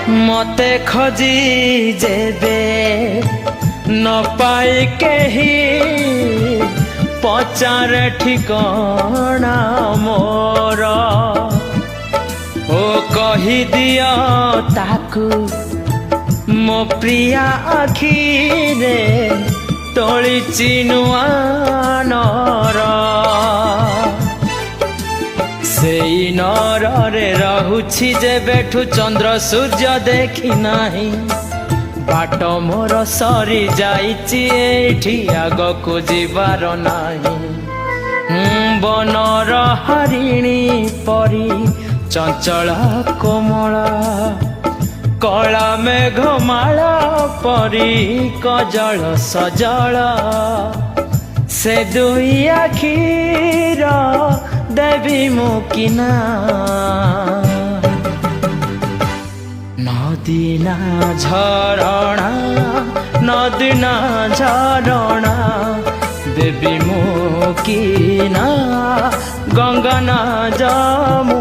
मते खोजी जेबे न पाई केही पचारे ठिकाना मोर ओ कही दियो ताकू मो प्रिया आखिरे तोली चिनुआ नर सेई नरे रहुछि जेबेठु चंद्र सूर्य देखी नाही बाट मोर सरी जाइछि एठी आगकु जीवार नाही बनर हरिणी परी चंचल कोमला कला मेघमाला परी कजल सजल से दुई आखिर देवी मुकिना नदीना झरणा नदीना झरणा देवी मुकिना गंगा ना जमुना।